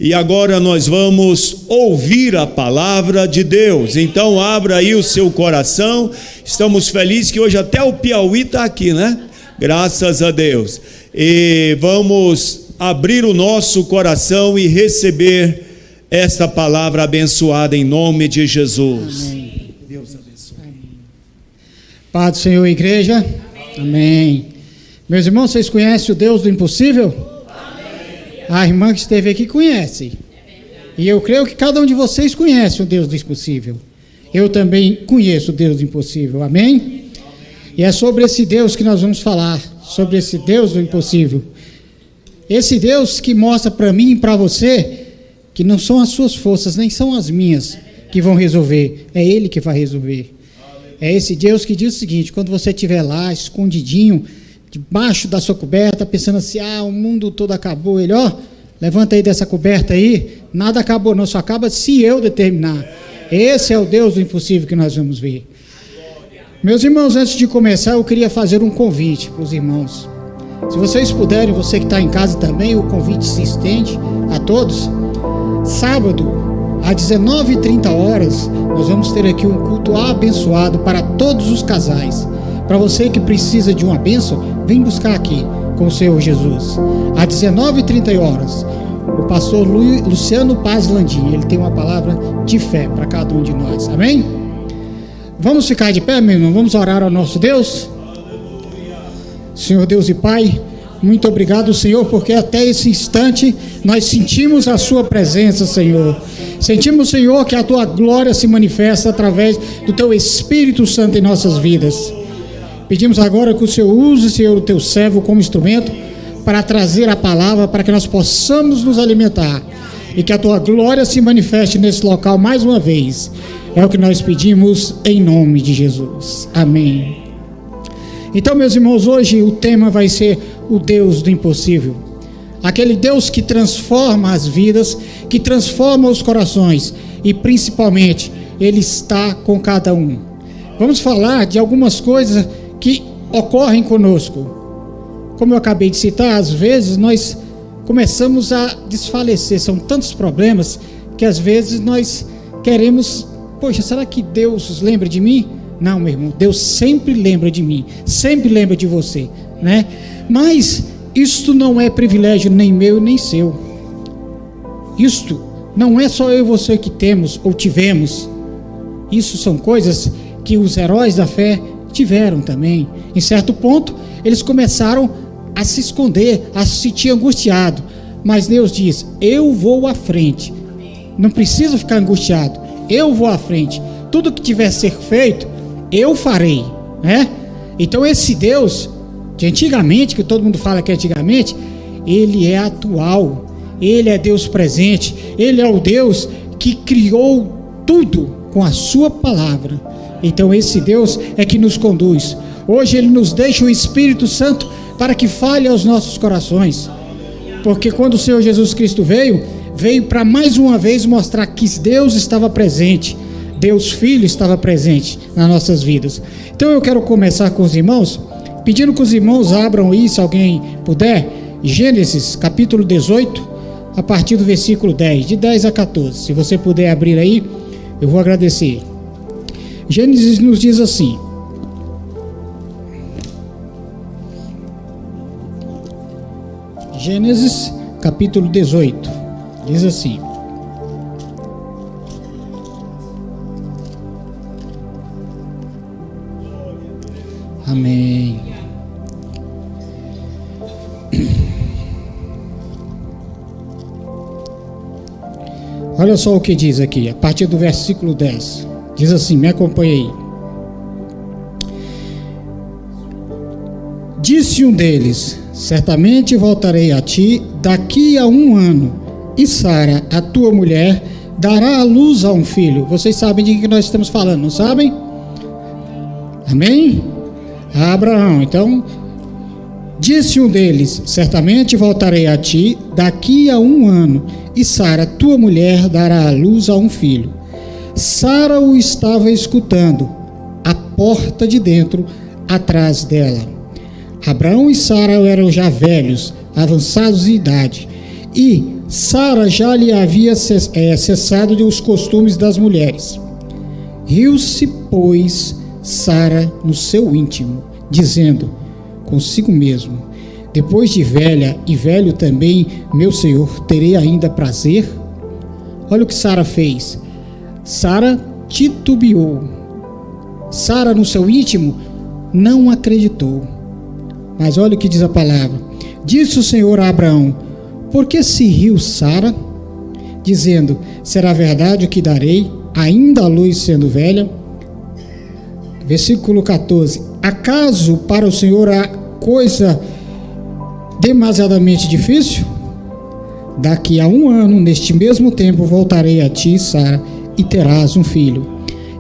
E agora nós vamos ouvir a palavra de Deus. Então abra aí o seu coração. Estamos felizes que hoje até o Piauí está aqui, né? Graças a Deus. E vamos abrir o nosso coração e receber esta palavra abençoada em nome de Jesus. Amém. Deus abençoe. Paz do Senhor, igreja. Amém. Meus irmãos, vocês conhecem o Deus do impossível? Amém. A irmã que esteve aqui conhece. E eu creio que cada um de vocês conhece o Deus do impossível. Eu também conheço o Deus do impossível. Amém? E é sobre esse Deus que nós vamos falar. Sobre esse Deus do impossível. Esse Deus que mostra para mim e para você que não são as suas forças, nem são as minhas que vão resolver. É Ele que vai resolver. É esse Deus que diz o seguinte: quando você estiver lá, escondidinho, debaixo da sua coberta, pensando assim, o mundo todo acabou. Ele, levanta aí dessa coberta aí, nada acabou não, só acaba se eu determinar. Esse é o Deus do impossível que nós vamos ver. Meus irmãos, antes de começar, eu queria fazer um convite para os irmãos. Se vocês puderem, você que está em casa também, o convite se estende a todos. Sábado, às 19h30, nós vamos ter aqui um culto abençoado para todos os casais. Para você que precisa de uma bênção, vem buscar aqui com o Senhor Jesus. Às 19h30, o pastor Luciano Paz Landim, ele tem uma palavra de fé para cada um de nós. Amém? Vamos ficar de pé, meu irmão? Vamos orar ao nosso Deus? Senhor Deus e Pai, muito obrigado, Senhor, porque até esse instante nós sentimos a Sua presença, Senhor. Sentimos, Senhor, que a Tua glória se manifesta através do Teu Espírito Santo em nossas vidas. Pedimos agora que o Senhor use, Senhor, o Teu servo como instrumento para trazer a palavra, para que nós possamos nos alimentar e que a Tua glória se manifeste nesse local mais uma vez. É o que nós pedimos em nome de Jesus. Amém. Então, meus irmãos, hoje o tema vai ser o Deus do impossível. Aquele Deus que transforma as vidas, que transforma os corações e, principalmente, Ele está com cada um. Vamos falar de algumas coisas que ocorrem conosco. Como eu acabei de citar, às vezes nós começamos a desfalecer. São tantos problemas que às vezes nós queremos, poxa, será que Deus lembra de mim? Não, meu irmão, Deus sempre lembra de mim, sempre lembra de você, né? Mas isto não é privilégio nem meu nem seu. Isto não é só eu e você que temos ou tivemos. Isso são coisas que os heróis da fé tiveram também. Em certo ponto, eles começaram a se esconder, a se sentir angustiado. Mas Deus diz: eu vou à frente. Não precisa ficar angustiado. Eu vou à frente. Tudo que tiver a ser feito, eu farei, né? Então esse Deus de antigamente, que todo mundo fala que é antigamente, Ele é atual, Ele é Deus presente, Ele é o Deus que criou tudo com a sua palavra. Então esse Deus é que nos conduz. Hoje Ele nos deixa o Espírito Santo para que fale aos nossos corações, porque quando o Senhor Jesus Cristo veio para mais uma vez mostrar que Deus estava presente, Deus Filho estava presente nas nossas vidas. Então eu quero começar com os irmãos, pedindo que os irmãos abram aí, se alguém puder, Gênesis capítulo 18, a partir do versículo 10, de 10 a 14. Se você puder abrir aí, eu vou agradecer. Gênesis nos diz assim: Gênesis capítulo 18, diz assim: Amém. Olha só o que diz aqui, a partir do versículo 10. Diz assim, me acompanhe aí. Disse um deles: certamente voltarei a ti daqui a 1 ano, e Sara, a tua mulher, dará à luz a um filho. Vocês sabem de que nós estamos falando, não sabem? Amém? Abraão. Então, disse um deles: certamente voltarei a ti daqui a 1 ano, e Sara, tua mulher, dará à luz a um filho. Sara o estava escutando, à porta de dentro, atrás dela. Abraão e Sara eram já velhos, avançados em idade, e Sara já lhe havia cessado de os costumes das mulheres. Riu-se, pois, Sara no seu íntimo, dizendo consigo mesmo: depois de velha e velho também, meu senhor, terei ainda prazer? Olha o que Sara fez. Sara titubeou. Sara no seu íntimo não acreditou. Mas olha o que diz a palavra. Disse o Senhor a Abraão: por que se riu Sara? Dizendo: será verdade o que darei, ainda a luz sendo velha? Versículo 14. Acaso para o Senhor há coisa demasiadamente difícil? Daqui a 1 ano, neste mesmo tempo, voltarei a ti, Sara, e terás um filho.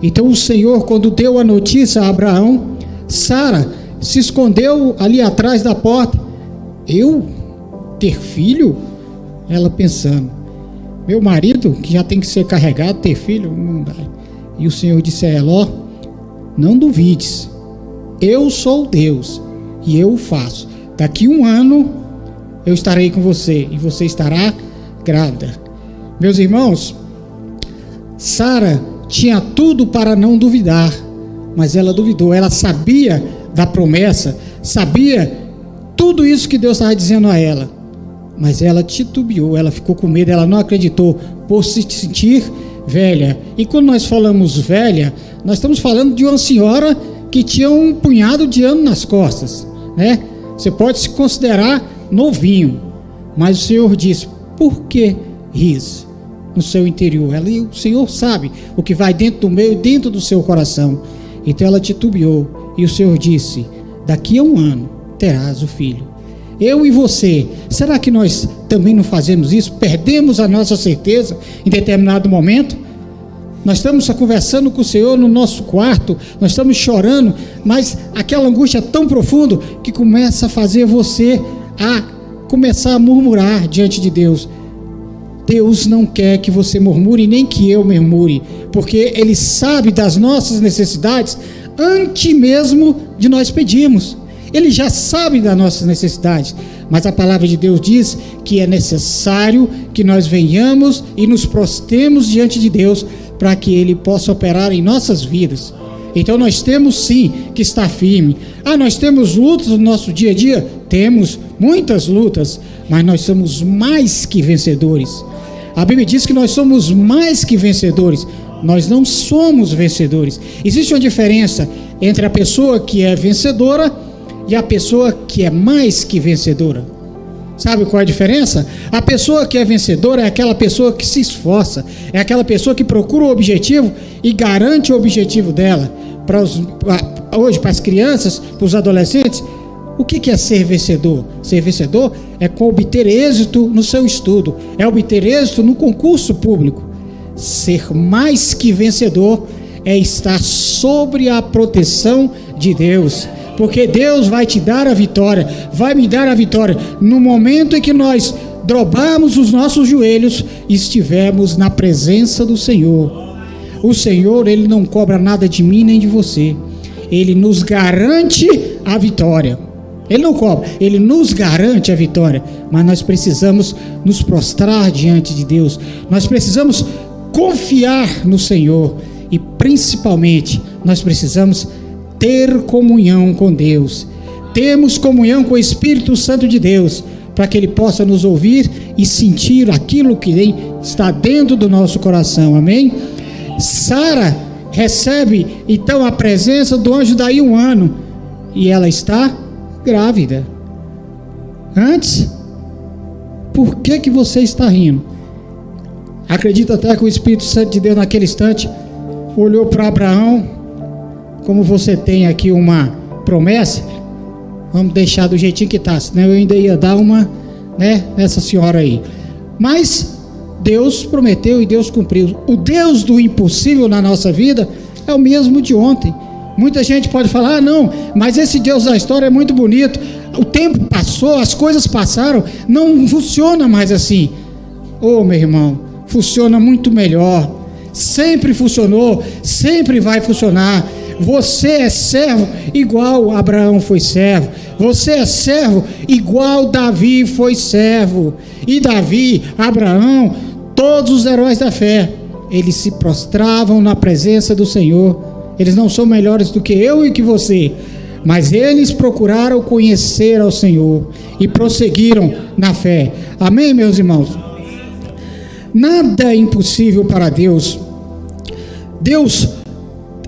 Então o Senhor, quando deu a notícia a Abraão, Sara se escondeu ali atrás da porta. Eu ter filho? Ela pensando, meu marido, que já tem que ser carregado, ter filho? Não dá. E o Senhor disse a ela: ó, não duvides, eu sou Deus e eu o faço. Daqui 1 ano eu estarei com você e você estará grávida. Meus irmãos, Sara tinha tudo para não duvidar, mas ela duvidou. Ela sabia da promessa, sabia tudo isso que Deus estava dizendo a ela, mas ela titubeou, ela ficou com medo, ela não acreditou, por se sentir velha. E quando nós falamos velha, nós estamos falando de uma senhora que tinha um punhado de anos nas costas, né? Você pode se considerar novinho, mas o Senhor disse: por que ris no seu interior? O Senhor sabe o que vai dentro do meio, dentro do seu coração. Então ela titubeou e o Senhor disse: daqui a 1 ano terás o filho. Eu e você, será que nós também não fazemos isso? Perdemos a nossa certeza em determinado momento? Nós estamos conversando com o Senhor no nosso quarto, nós estamos chorando, mas aquela angústia é tão profunda que começa a fazer você a começar a murmurar diante de Deus. Deus não quer que você murmure, nem que eu murmure, porque Ele sabe das nossas necessidades antes mesmo de nós pedirmos. Ele já sabe das nossas necessidades, mas a palavra de Deus diz que é necessário que nós venhamos e nos prostremos diante de Deus para que Ele possa operar em nossas vidas. Então nós temos sim que estar firme. Nós temos lutas no nosso dia a dia? Temos muitas lutas, mas nós somos mais que vencedores. A Bíblia diz que nós somos mais que vencedores. Nós não somos vencedores. Existe uma diferença entre a pessoa que é vencedora e a pessoa que é mais que vencedora. Sabe qual é a diferença? A pessoa que é vencedora é aquela pessoa que se esforça, é aquela pessoa que procura o objetivo e garante o objetivo dela. Hoje, para as crianças, para os adolescentes, o que é ser vencedor? Ser vencedor é obter êxito no seu estudo, é obter êxito no concurso público. Ser mais que vencedor é estar sobre a proteção de Deus, porque Deus vai te dar a vitória, vai me dar a vitória no momento em que nós dobrarmos os nossos joelhos e estivermos na presença do Senhor. O Senhor, Ele não cobra nada de mim nem de você, Ele nos garante a vitória. Ele não cobra, Ele nos garante a vitória, mas nós precisamos nos prostrar diante de Deus, nós precisamos confiar no Senhor e principalmente nós precisamos ter comunhão com Deus, termos comunhão com o Espírito Santo de Deus, para que Ele possa nos ouvir e sentir aquilo que está dentro do nosso coração, amém? Sara recebe então a presença do anjo daí 1 ano, e ela está grávida. Antes, por que você está rindo? Acredito até que o Espírito Santo de Deus naquele instante olhou para Abraão. Como você tem aqui uma promessa, vamos deixar do jeitinho que está, senão eu ainda ia dar uma, nessa senhora aí. Mas Deus prometeu e Deus cumpriu. O Deus do impossível na nossa vida é o mesmo de ontem. Muita gente pode falar: não, mas esse Deus da história é muito bonito, o tempo passou, as coisas passaram, não funciona mais assim. Meu irmão, funciona muito melhor, sempre funcionou, sempre vai funcionar. Você é servo igual Abraão foi servo, Você é servo igual Davi foi servo. E Davi, Abraão, todos os heróis da fé, eles se prostravam na presença do Senhor. Eles não são melhores do que eu e que você, mas eles procuraram conhecer ao Senhor e prosseguiram na fé. Amém, meus irmãos? Nada é impossível para Deus. Deus,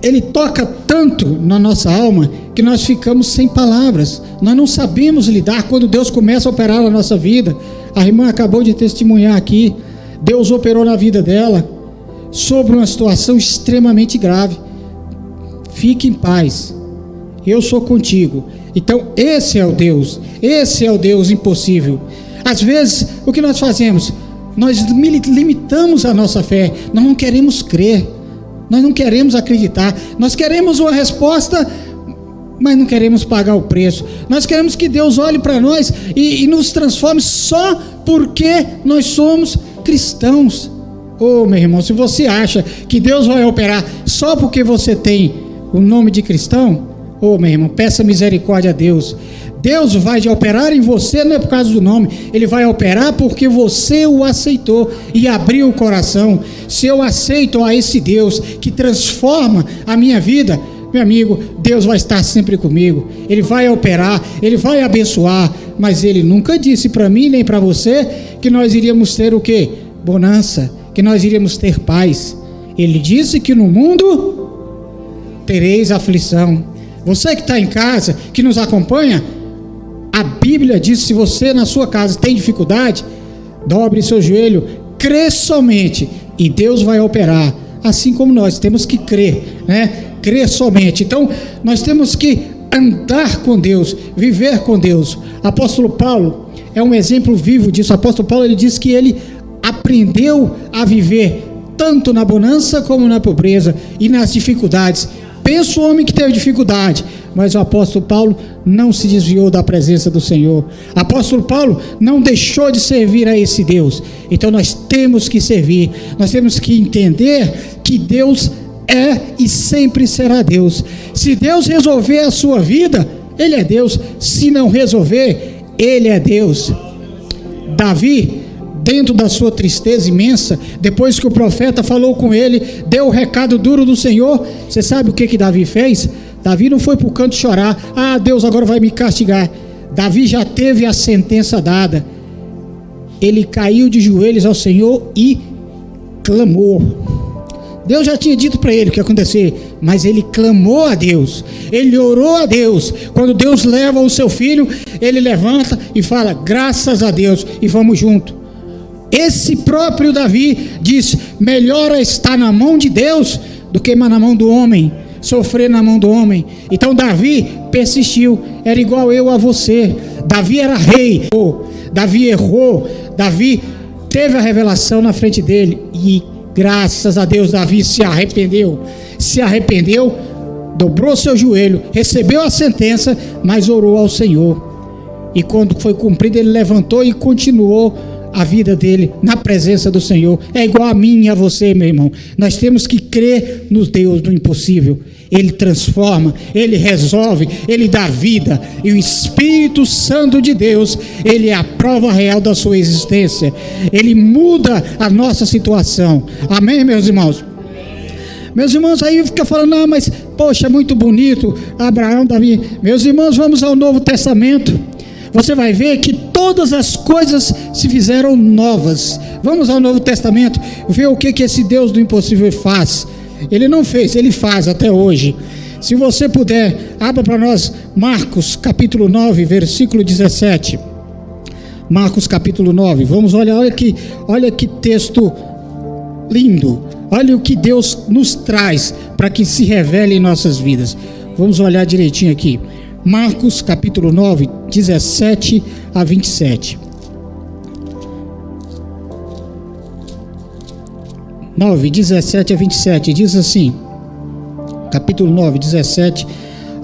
Ele toca tanto na nossa alma que nós ficamos sem palavras. Nós não sabemos lidar quando Deus começa a operar na nossa vida. A irmã acabou de testemunhar aqui. Deus operou na vida dela sobre uma situação extremamente grave. Fique em paz, eu sou contigo. Então esse é o Deus impossível. Às vezes o que nós fazemos? Nós limitamos a nossa fé. Nós não queremos crer, nós não queremos acreditar, nós queremos uma resposta, mas não queremos pagar o preço. Nós queremos que Deus olhe para nós e nos transforme só porque nós somos cristãos. Oh, meu irmão, se você acha que Deus vai operar só porque você tem o nome de cristão, oh, meu irmão, peça misericórdia a Deus. Deus vai operar em você não é por causa do nome, Ele vai operar porque você o aceitou e abriu o coração. Se eu aceito a esse Deus que transforma a minha vida, meu amigo, Deus vai estar sempre comigo. Ele vai operar, Ele vai abençoar, mas Ele nunca disse para mim nem para você que nós iríamos ter o quê? Bonança, que nós iríamos ter paz. Ele disse que no mundo tereis aflição. Você que está em casa, que nos acompanha, a Bíblia diz: se você na sua casa tem dificuldade, dobre seu joelho, crê somente e Deus vai operar. Assim como nós temos que crer, né? Crer somente. Então nós temos que andar com Deus, viver com Deus. Apóstolo Paulo é um exemplo vivo disso. O apóstolo Paulo, ele diz que ele aprendeu a viver tanto na bonança como na pobreza e nas dificuldades. Pensa o homem que teve dificuldade, mas o apóstolo Paulo não se desviou da presença do Senhor. O apóstolo Paulo não deixou de servir a esse Deus. Então nós temos que servir, nós temos que entender que Deus é e sempre será Deus. Se Deus resolver a sua vida, Ele é Deus. Se não resolver, Ele é Deus. Davi, dentro da sua tristeza imensa, depois que o profeta falou com ele, deu o recado duro do Senhor, você sabe o que Davi fez? Davi não foi para o canto chorar: ah, Deus agora vai me castigar. Davi já teve a sentença dada. Ele caiu de joelhos ao Senhor e clamou. Deus já tinha dito para ele o que ia acontecer, mas ele clamou a Deus, ele orou a Deus. Quando Deus leva o seu filho, ele levanta e fala: graças a Deus, e vamos junto. Esse próprio Davi diz: melhor é estar na mão de Deus do que na mão do homem, sofrer na mão do homem. Então Davi persistiu, era igual eu a você. Davi era rei, Davi errou, Davi teve a revelação na frente dele e graças a Deus Davi se arrependeu, dobrou seu joelho, recebeu a sentença, mas orou ao Senhor. E quando foi cumprido, ele levantou e continuou a vida dele na presença do Senhor. É igual a mim e a você, meu irmão. Nós temos que crer no Deus do impossível. Ele transforma, Ele resolve, Ele dá vida. E o Espírito Santo de Deus, Ele é a prova real da sua existência. Ele muda a nossa situação. Amém, meus irmãos? Meus irmãos, aí fica falando: ah, mas poxa, muito bonito, Abraão, Davi. Meus irmãos, vamos ao Novo Testamento. Você vai ver que todas as coisas se fizeram novas. Vamos ao Novo Testamento, ver o que esse Deus do impossível faz. Ele não fez, Ele faz até hoje. Se você puder, abra para nós Marcos capítulo 9, versículo 17. Marcos capítulo 9, vamos olhar, olha que texto lindo. Olha o que Deus nos traz para que se revele em nossas vidas. Vamos olhar direitinho aqui. Marcos capítulo 9, 17 a 27. 9, 17 a 27, diz assim, capítulo 9, 17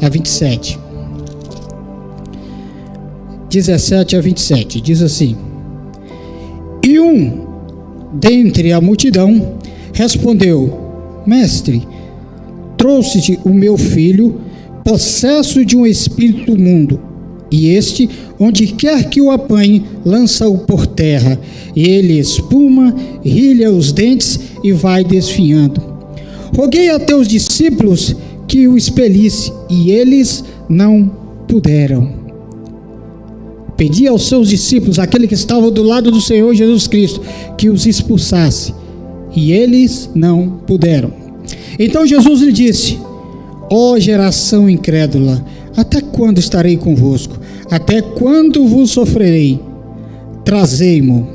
a 27. 17 a 27, diz assim: e um dentre a multidão respondeu: mestre, trouxe-te o meu filho possesso de um espírito imundo. E este, onde quer que o apanhe, lança-o por terra. E ele espuma, rilha os dentes e vai desfiando. Roguei a teus discípulos que o expelisse, e eles não puderam. Pedi aos seus discípulos, aquele que estava do lado do Senhor Jesus Cristo, que os expulsasse, e eles não puderam. Então Jesus lhe disse: ó geração incrédula, até quando estarei convosco? Até quando vos sofrerei? Trazei-mo.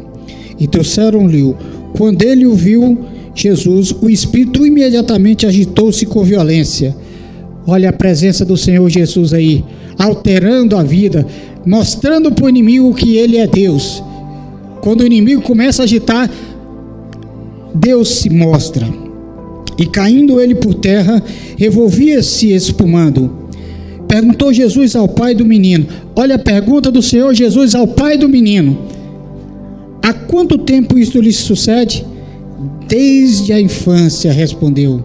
E trouxeram-lhe-o. Quando ele o viu, Jesus, o Espírito imediatamente agitou-se com violência. Olha a presença do Senhor Jesus aí, alterando a vida, mostrando para o inimigo que ele é Deus. Quando o inimigo começa a agitar, Deus se mostra. E caindo ele por terra, revolvia-se espumando. Perguntou Jesus ao pai do menino. Olha a pergunta do Senhor Jesus ao pai do menino: há quanto tempo isto lhe sucede? Desde a infância, respondeu.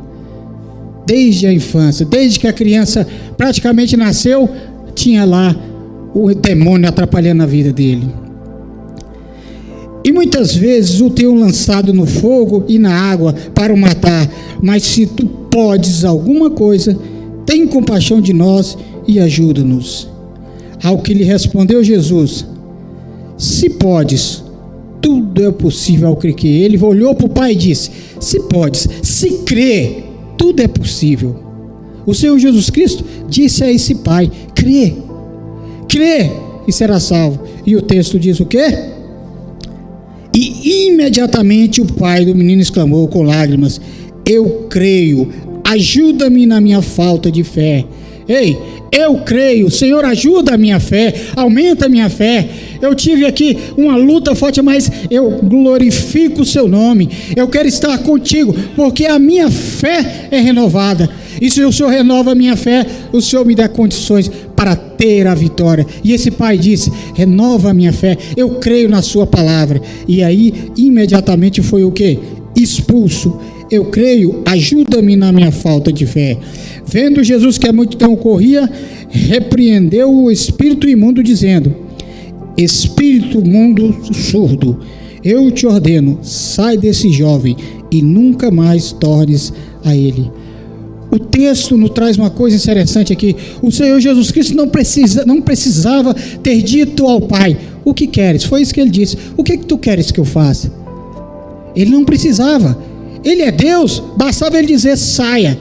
Desde a infância, desde que a criança praticamente nasceu, tinha lá o demônio atrapalhando a vida dele. E muitas vezes o tenho lançado no fogo e na água para o matar. Mas se tu podes alguma coisa, tem compaixão de nós e ajuda-nos. Ao que lhe respondeu Jesus: se podes, tudo é possível ao crer que. Ele olhou para o pai e disse: se podes, se crê, tudo é possível. O Senhor Jesus Cristo disse a esse pai: crê e será salvo. E o texto diz o quê? E imediatamente o pai do menino exclamou com lágrimas: eu creio, ajuda-me na minha falta de fé. Ei, eu creio, Senhor, ajuda a minha fé, aumenta a minha fé. Eu tive aqui uma luta forte, mas eu glorifico o seu nome. Eu quero estar contigo, porque a minha fé é renovada. E se o Senhor renova a minha fé, o Senhor me dá condições para ter a vitória. E esse pai disse: renova a minha fé, eu creio na sua palavra. E aí, imediatamente foi o quê? Expulso. Eu creio, ajuda-me na minha falta de fé. Vendo Jesus que a multidão corria, repreendeu o espírito imundo, dizendo: espírito imundo surdo, eu te ordeno, sai desse jovem e nunca mais tornes a ele. O texto nos traz uma coisa interessante aqui. O Senhor Jesus Cristo não precisava ter dito ao Pai: o que queres? Foi isso que ele disse: o que tu queres que eu faça? Ele não precisava. Ele é Deus, bastava ele dizer: saia.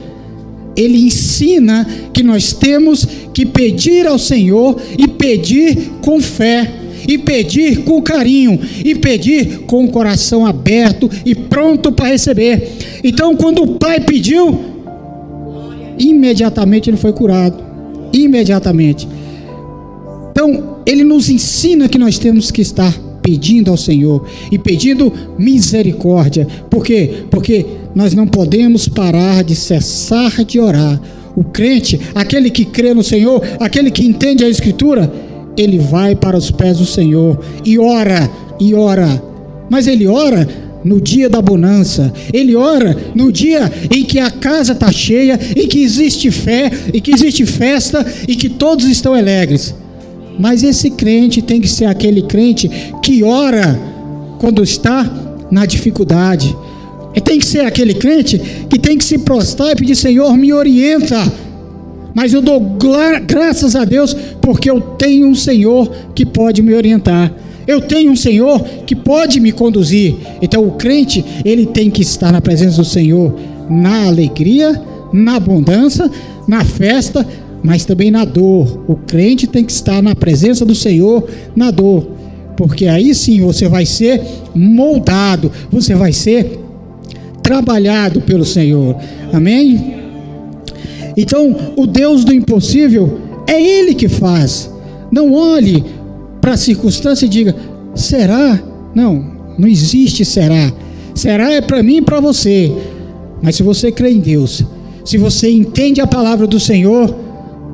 Ele ensina que nós temos que pedir ao Senhor, e pedir com fé, e pedir com carinho, e pedir com o coração aberto e pronto para receber. Então, quando o pai pediu, imediatamente ele foi curado. Imediatamente. Então, ele nos ensina que nós temos que estar pedindo ao Senhor e pedindo misericórdia. Por quê? Porque nós não podemos parar de cessar de orar. O crente, aquele que crê no Senhor, aquele que entende a Escritura, ele vai para os pés do Senhor e ora, e ora. Mas ele ora no dia da bonança, ele ora no dia em que a casa está cheia, em que existe fé, em que existe festa, e que todos estão alegres. Mas esse crente tem que ser aquele crente que ora quando está na dificuldade. E tem que ser aquele crente que tem que se prostrar e pedir: Senhor, me orienta. Mas eu dou graças a Deus, porque eu tenho um Senhor que pode me orientar. Eu tenho um Senhor que pode me conduzir. Então o crente, ele tem que estar na presença do Senhor, na alegria, na abundância, na festa, mas também na dor. O crente tem que estar na presença do Senhor na dor, porque aí sim você vai ser moldado, você vai ser trabalhado pelo Senhor. Amém? Então, o Deus do impossível é Ele que faz. Não olhe para a circunstância e diga: será? Não existe será. Será é para mim e para você. Mas se você crê em Deus, se você entende a palavra do Senhor,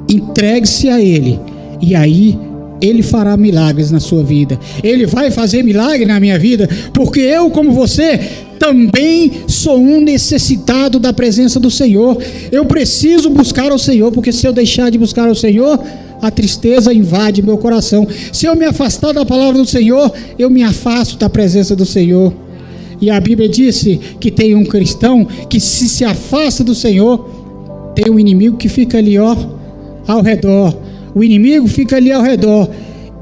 entregue-se a Ele, e aí Ele fará milagres na sua vida. Ele vai fazer milagre na minha vida, porque eu, como você, também sou um necessitado da presença do Senhor. Eu preciso buscar ao Senhor, porque se eu deixar de buscar ao Senhor, a tristeza invade meu coração. Se eu me afastar da palavra do Senhor, eu me afasto da presença do Senhor. E a Bíblia disse que tem um cristão que se afasta do Senhor, tem um inimigo que fica ali, ó, ao redor. O inimigo fica ali ao redor,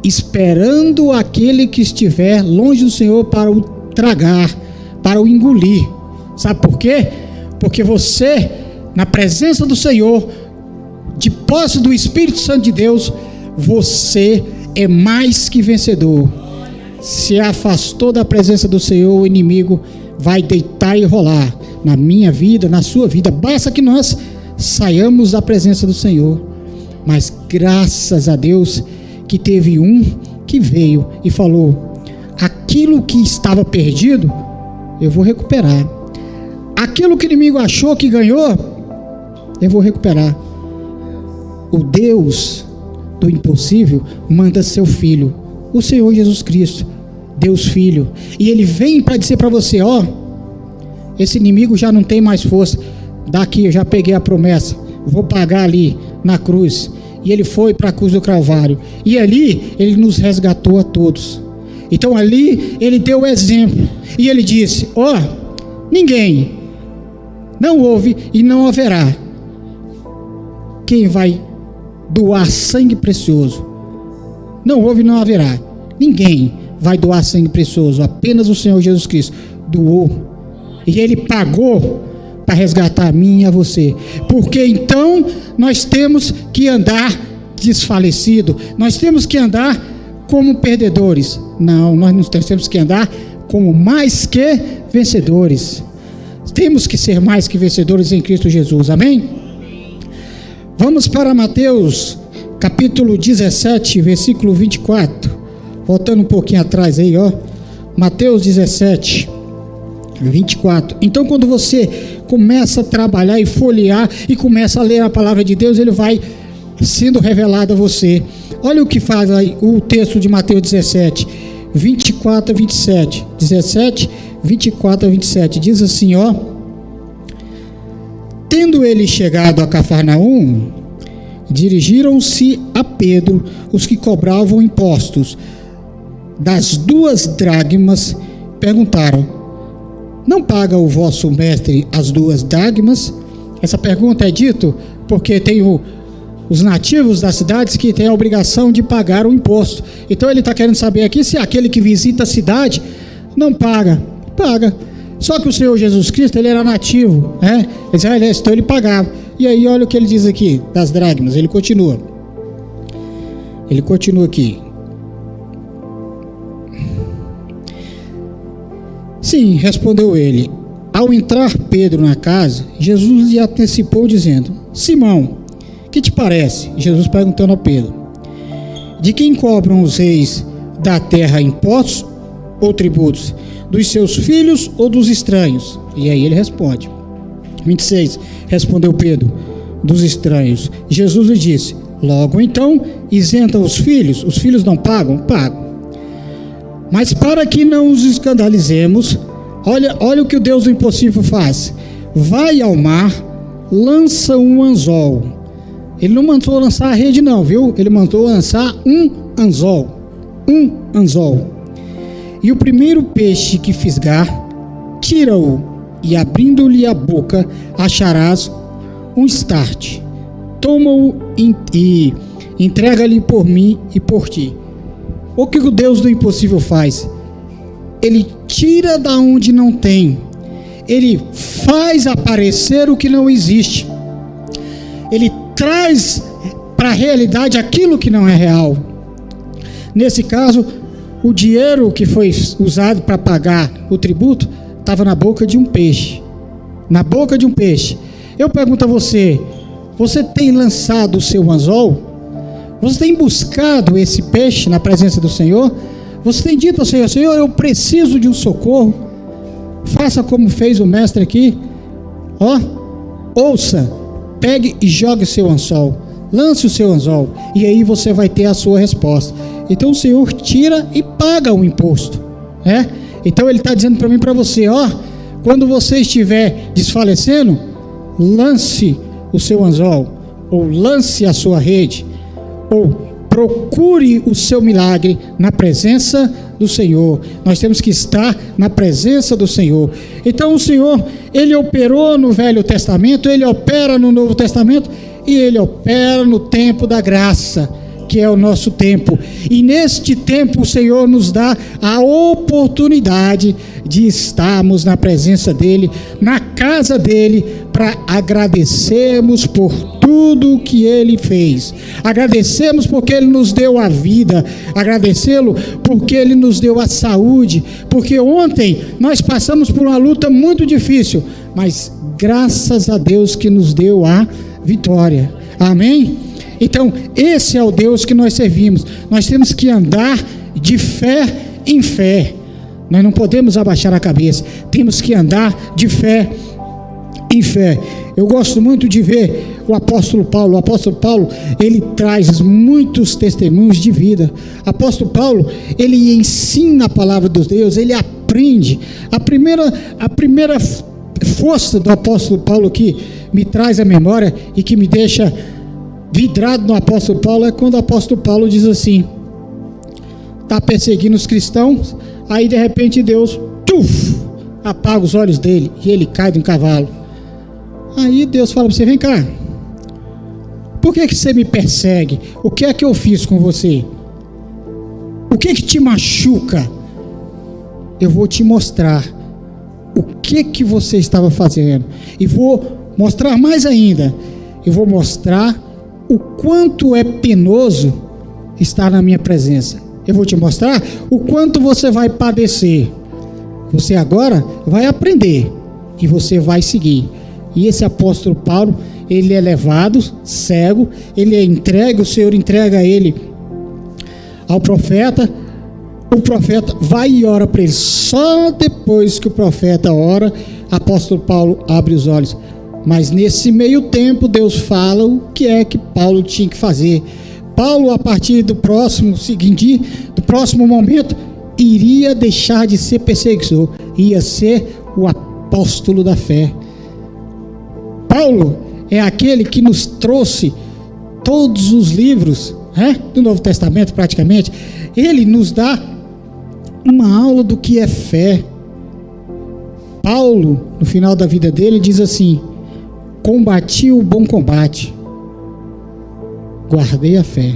esperando aquele que estiver longe do Senhor para o tragar, para o engolir. Sabe por quê? Porque você, na presença do Senhor, de posse do Espírito Santo de Deus, você é mais que vencedor. Se afastou da presença do Senhor, o inimigo vai deitar e rolar na minha vida, na sua vida. Basta que nós saiamos da presença do Senhor. Mas graças a Deus que teve um que veio e falou: aquilo que estava perdido, eu vou recuperar. Aquilo que o inimigo achou que ganhou, eu vou recuperar. O Deus do impossível manda seu Filho, o Senhor Jesus Cristo, Deus Filho. E Ele vem para dizer para você: ó, esse inimigo já não tem mais força. Daqui eu já peguei a promessa, vou pagar ali na cruz. E Ele foi para a cruz do Calvário. E ali Ele nos resgatou a todos. Então ali Ele deu o exemplo. E Ele disse: ó, ninguém, não houve e não haverá quem vai doar sangue precioso. Não houve e não haverá. Ninguém vai doar sangue precioso. Apenas o Senhor Jesus Cristo doou. E Ele pagou para resgatar a mim e a você. Porque então nós temos que andar desfalecido. Nós temos que andar como perdedores. Não, nós não temos que andar como mais que vencedores. Temos que ser mais que vencedores em Cristo Jesus. Amém? Vamos para Mateus capítulo 17, versículo 24. Voltando um pouquinho atrás aí, ó. Mateus 17, 24. Então, quando você começa a trabalhar e folhear e começa a ler a palavra de Deus, ele vai sendo revelado a você. Olha o que faz aí o texto de Mateus 17, 24 a 27. 17, 24 a 27. Diz assim, ó: tendo ele chegado a Cafarnaum, dirigiram-se a Pedro os que cobravam impostos. Das 2 dracmas perguntaram: não paga o vosso mestre as 2 dracmas? Essa pergunta é dito porque tem os nativos das cidades que têm a obrigação de pagar o imposto. Então ele está querendo saber aqui se aquele que visita a cidade não paga. Paga. Só que o Senhor Jesus Cristo, ele era nativo, né? Então ele pagava. E aí olha o que ele diz aqui, das dracmas. Ele continua aqui. Sim, respondeu ele. Ao entrar Pedro na casa, Jesus lhe antecipou dizendo: Simão, que te parece? Jesus perguntando a Pedro: de quem cobram os reis da terra impostos ou tributos? Dos seus filhos ou dos estranhos? E aí ele responde. 26, respondeu Pedro: dos estranhos. Jesus lhe disse: logo então, isenta os filhos não pagam? Pagam. Mas para que não os escandalizemos, olha o que o Deus do impossível faz. Vai ao mar, lança um anzol. Ele não mandou lançar a rede não, viu? Ele mandou lançar um anzol. E o primeiro peixe que fisgar, tira-o, e abrindo-lhe a boca, acharás um start. Toma-o e entrega-lhe por mim e por ti. O que o Deus do impossível faz? Ele tira da onde não tem. Ele faz aparecer o que não existe. Ele traz para a realidade aquilo que não é real. Nesse caso, o dinheiro que foi usado para pagar o tributo estava na boca de um peixe. Na boca de um peixe. Eu pergunto a você: você tem lançado o seu anzol? Você tem buscado esse peixe na presença do Senhor? Você tem dito ao Senhor: Senhor, eu preciso de um socorro. Faça como fez o mestre aqui. Ouça, pegue e jogue o seu anzol. Lance o seu anzol. E aí você vai ter a sua resposta. Então o Senhor tira e paga o imposto. Então ele está dizendo para mim e para você: quando você estiver desfalecendo, lance o seu anzol, ou lance a sua rede, ou procure o seu milagre na presença do Senhor. Nós temos que estar na presença do Senhor. Então o Senhor, Ele operou no Velho Testamento, Ele opera no Novo Testamento e Ele opera no tempo da graça, que é o nosso tempo. E neste tempo o Senhor nos dá a oportunidade de estarmos na presença dEle, na casa dEle, para agradecermos por tudo que Ele fez. Agradecemos porque Ele nos deu a vida, agradecê-lo porque Ele nos deu a saúde, porque ontem nós passamos por uma luta muito difícil, mas graças a Deus que nos deu a vitória. Amém? Então, esse é o Deus que nós servimos. Nós temos que andar de fé em fé. Nós não podemos abaixar a cabeça. Temos que andar de fé em fé. Eu gosto muito de ver o apóstolo Paulo. O apóstolo Paulo, ele traz muitos testemunhos de vida. O apóstolo Paulo, ele ensina a palavra de Deus, ele aprende. A primeira força do apóstolo Paulo que me traz à memória e que me deixa vidrado no apóstolo Paulo é quando o apóstolo Paulo diz assim: está perseguindo os cristãos, aí de repente Deus apaga os olhos dele e ele cai de um cavalo. Aí Deus fala para você: vem cá, por que você me persegue? O que é que eu fiz com você? O que é que te machuca? Eu vou te mostrar o que você estava fazendo, e vou mostrar mais ainda. Eu vou mostrar o quanto é penoso estar na minha presença. Eu vou te mostrar o quanto você vai padecer. Você agora vai aprender e você vai seguir. E esse apóstolo Paulo, ele é levado cego, ele é entregue, o Senhor entrega ele ao profeta. O profeta vai e ora para ele. Só depois que o profeta ora, apóstolo Paulo abre os olhos. Mas nesse meio tempo Deus fala o que é que Paulo tinha que fazer. Paulo, a partir do próximo momento, iria deixar de ser perseguidor, ia ser o apóstolo da fé. Paulo é aquele que nos trouxe todos os livros do Novo Testamento, praticamente. Ele nos dá uma aula do que é fé. Paulo, no final da vida dele, diz assim: combati o bom combate, guardei a fé.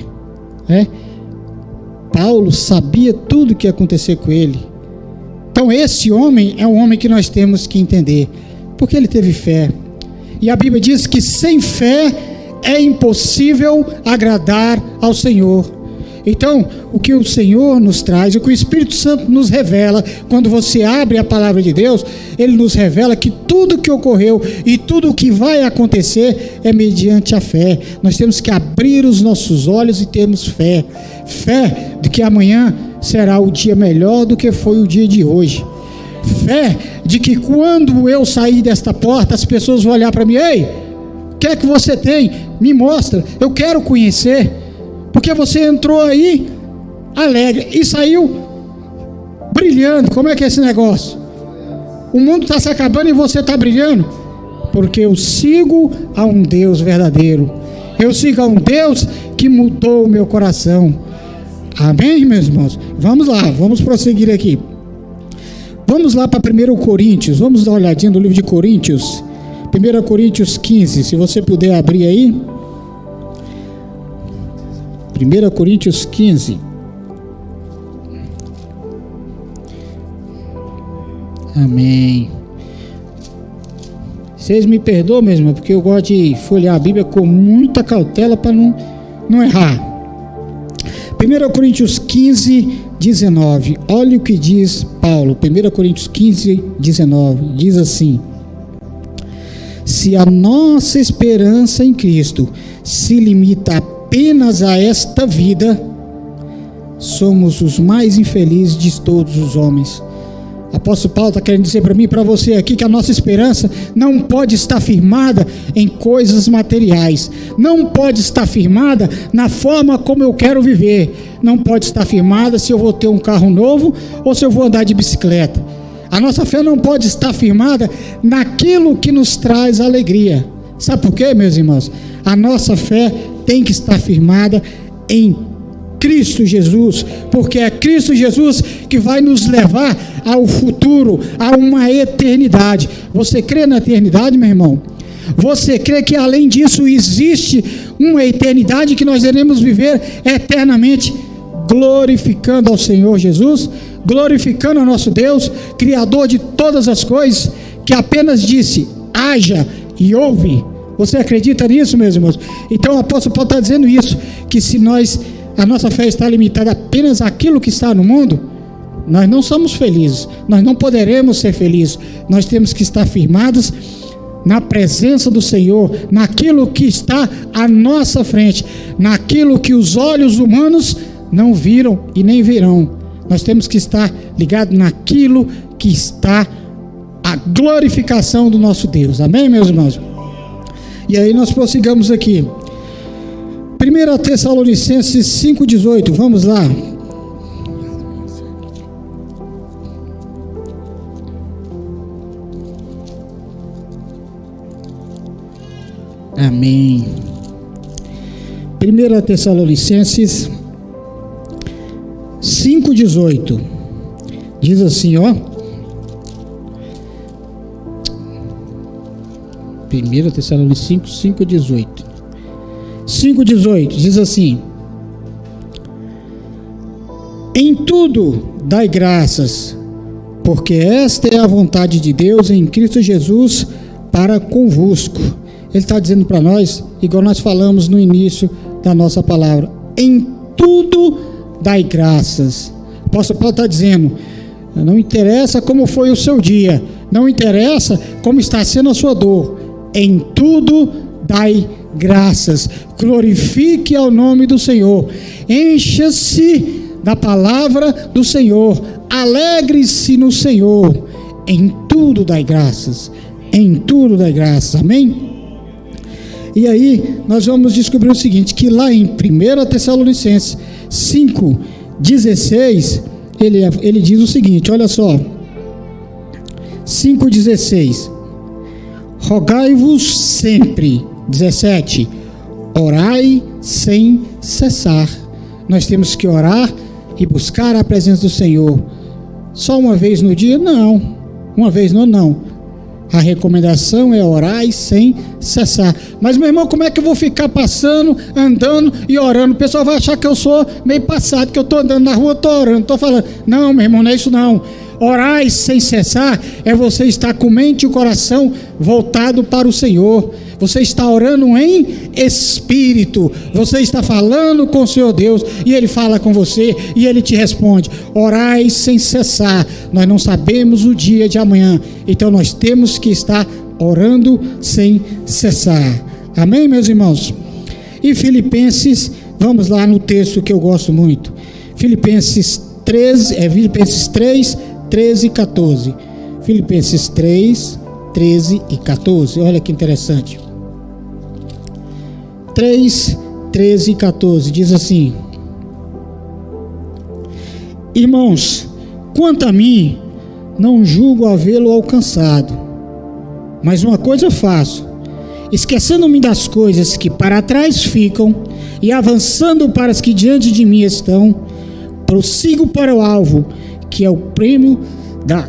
Paulo sabia tudo o que ia acontecer com ele. Então esse homem é um homem que nós temos que entender, porque ele teve fé. E a Bíblia diz que sem fé é impossível agradar ao Senhor. Então, o que o Senhor nos traz, o que o Espírito Santo nos revela, quando você abre a palavra de Deus, ele nos revela que tudo que ocorreu e tudo que vai acontecer é mediante a fé. Nós temos que abrir os nossos olhos e termos fé. Fé de que amanhã será o dia melhor do que foi o dia de hoje. Fé de que quando eu sair desta porta, as pessoas vão olhar para mim: ei, o que é que você tem? Me mostra, eu quero conhecer. Porque você entrou aí alegre e saiu brilhando. Como é que é esse negócio? O mundo está se acabando e você está brilhando? Porque eu sigo a um Deus verdadeiro. Eu sigo a um Deus que mudou o meu coração. Amém, meus irmãos? Vamos lá, vamos prosseguir aqui. Vamos lá para 1 Coríntios. Vamos dar uma olhadinha no livro de Coríntios. 1 Coríntios 15, se você puder abrir aí. 1 Coríntios 15. Amém. Vocês me perdoam mesmo, porque eu gosto de folhear a Bíblia com muita cautela para não errar. 1 Coríntios 15, 19. Olha o que diz Paulo. 1 Coríntios 15, 19. Diz assim: se a nossa esperança em Cristo se limita apenas a esta vida, somos os mais infelizes de todos os homens. Apóstolo Paulo está querendo dizer para mim e para você aqui que a nossa esperança não pode estar firmada em coisas materiais, não pode estar firmada na forma como eu quero viver, não pode estar firmada se eu vou ter um carro novo ou se eu vou andar de bicicleta. A nossa fé não pode estar firmada naquilo que nos traz alegria. Sabe por quê, meus irmãos? A nossa fé tem que estar firmada em Cristo Jesus, porque é Cristo Jesus que vai nos levar ao futuro, a uma eternidade. Você crê na eternidade, meu irmão? Você crê que além disso existe uma eternidade que nós iremos viver eternamente, glorificando ao Senhor Jesus, glorificando ao nosso Deus, Criador de todas as coisas, que apenas disse, haja e houve? Você acredita nisso, meus irmãos? Então o apóstolo Paulo está dizendo isso, que se a nossa fé está limitada apenas àquilo que está no mundo, nós não somos felizes, nós não poderemos ser felizes. Nós temos que estar firmados na presença do Senhor, naquilo que está à nossa frente, naquilo que os olhos humanos não viram e nem verão. Nós temos que estar ligados naquilo que está a glorificação do nosso Deus. Amém, meus irmãos? E aí nós prossigamos aqui. 1 Tessalonicenses 5,18, vamos lá. Amém. 1 Tessalonicenses 5,18 diz assim, ó. 1 Tessalonicenses 5,18 diz assim: em tudo dai graças, porque esta é a vontade de Deus em Cristo Jesus para convosco. Ele está dizendo para nós, igual nós falamos no início da nossa palavra, em tudo dai graças. O apóstolo Paulo está dizendo, não interessa como foi o seu dia, não interessa como está sendo a sua dor, em tudo dai graças, glorifique ao nome do Senhor, encha-se da palavra do Senhor, alegre-se no Senhor, em tudo dai graças, amém? E aí nós vamos descobrir o seguinte, que lá em 1 Tessalonicenses 5,16 ele diz o seguinte, olha só, 5,16, rogai-vos sempre, 17, orai sem cessar. Nós temos que orar e buscar a presença do Senhor. Só uma vez no dia? Não. Uma vez não. A recomendação é orar sem cessar. Mas, meu irmão, como é que eu vou ficar passando, andando e orando? O pessoal vai achar que eu sou meio passado, que eu estou andando na rua, estou orando, estou falando. Não, meu irmão, não é isso não. Orar sem cessar é você estar com mente e o coração voltado para o Senhor. Você está orando em espírito. Você está falando com o Senhor Deus e Ele fala com você e Ele te responde. Orai sem cessar. Nós não sabemos o dia de amanhã, então nós temos que estar orando sem cessar. Amém, meus irmãos? E Filipenses, vamos lá no texto que eu gosto muito. Filipenses 3, 13 e 14. Filipenses 3, 13 e 14. Olha que interessante. 3, 13 e 14 diz assim: irmãos, quanto a mim, não julgo havê-lo alcançado, mas uma coisa faço, esquecendo-me das coisas que para trás ficam e avançando para as que diante de mim estão, prossigo para o alvo, que é o prêmio da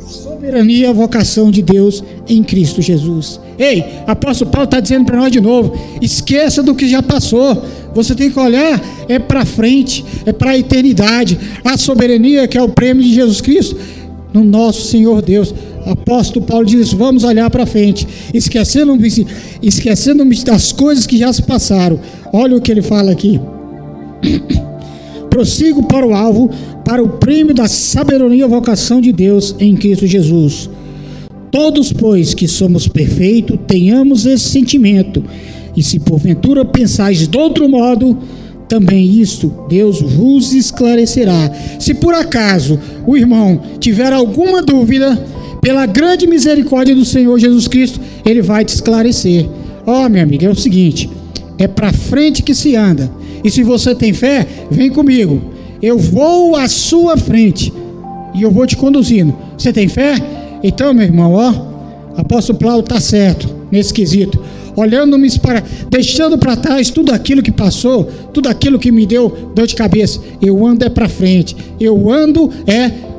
soberania e a vocação de Deus em Cristo Jesus. Ei, apóstolo Paulo está dizendo para nós de novo, esqueça do que já passou. Você tem que olhar para frente, para a eternidade, a soberania que é o prêmio de Jesus Cristo no nosso Senhor Deus. Apóstolo Paulo diz, vamos olhar para frente, esquecendo-me das coisas que já se passaram. Olha o que ele fala aqui: prossigo para o alvo, para o prêmio da sabedoria e vocação de Deus em Cristo Jesus. Todos, pois, que somos perfeitos, tenhamos esse sentimento, e se porventura pensais de outro modo, também isto Deus vos esclarecerá. Se por acaso o irmão tiver alguma dúvida, pela grande misericórdia do Senhor Jesus Cristo, Ele vai te esclarecer. Minha amiga, é o seguinte, é para frente que se anda, e se você tem fé, vem comigo, eu vou à sua frente, e eu vou te conduzindo. Você tem fé? Então, meu irmão, apóstolo Paulo está certo nesse quesito. deixando para trás tudo aquilo que passou, tudo aquilo que me deu dor de cabeça. Eu ando para frente. Eu ando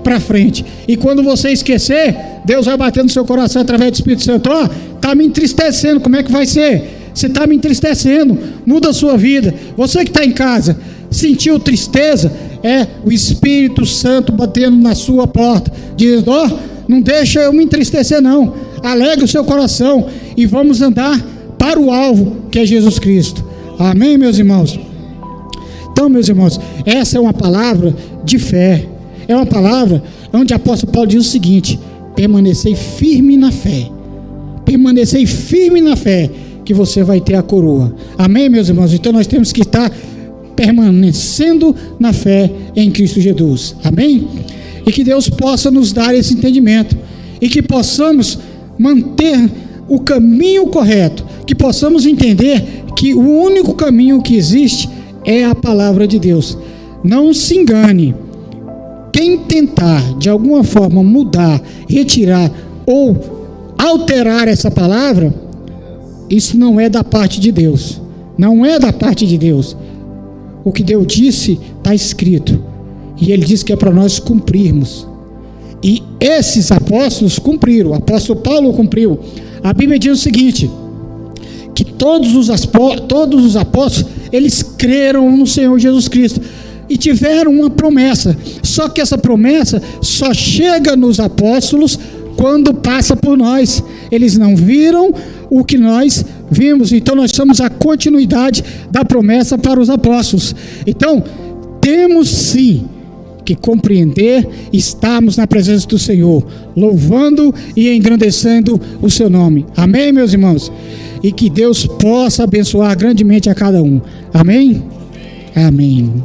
para frente. E quando você esquecer, Deus vai bater no seu coração através do Espírito Santo. Está me entristecendo, como é que vai ser? Você está me entristecendo, muda a sua vida. Você que está em casa, sentiu tristeza, é o Espírito Santo batendo na sua porta, dizendo: não deixa eu me entristecer não, alegre o seu coração e vamos andar para o alvo, que é Jesus Cristo. Amém, meus irmãos? Então, meus irmãos, essa é uma palavra de fé, é uma palavra onde o apóstolo Paulo diz o seguinte: permanecei firme na fé, permanecei firme na fé, que você vai ter a coroa. Amém, meus irmãos? Então nós temos que estar permanecendo na fé em Cristo Jesus. Amém? E que Deus possa nos dar esse entendimento, e que possamos manter o caminho correto, que possamos entender que o único caminho que existe é a palavra de Deus. Não se engane. Quem tentar de alguma forma mudar, retirar ou alterar essa palavra, isso não é da parte de Deus. Não é da parte de Deus. O que Deus disse está escrito, e Ele disse que é para nós cumprirmos. E esses apóstolos cumpriram. O apóstolo Paulo cumpriu. A Bíblia diz o seguinte: que todos os apóstolos, eles creram no Senhor Jesus Cristo e tiveram uma promessa. Só que essa promessa só chega nos apóstolos quando passa por nós. Eles não viram o que nós vimos. Então nós somos a continuidade da promessa para os apóstolos. Então temos sim que compreender, estarmos na presença do Senhor, louvando e engrandecendo o seu nome. Amém, meus irmãos? E que Deus possa abençoar grandemente a cada um. Amém? Amém.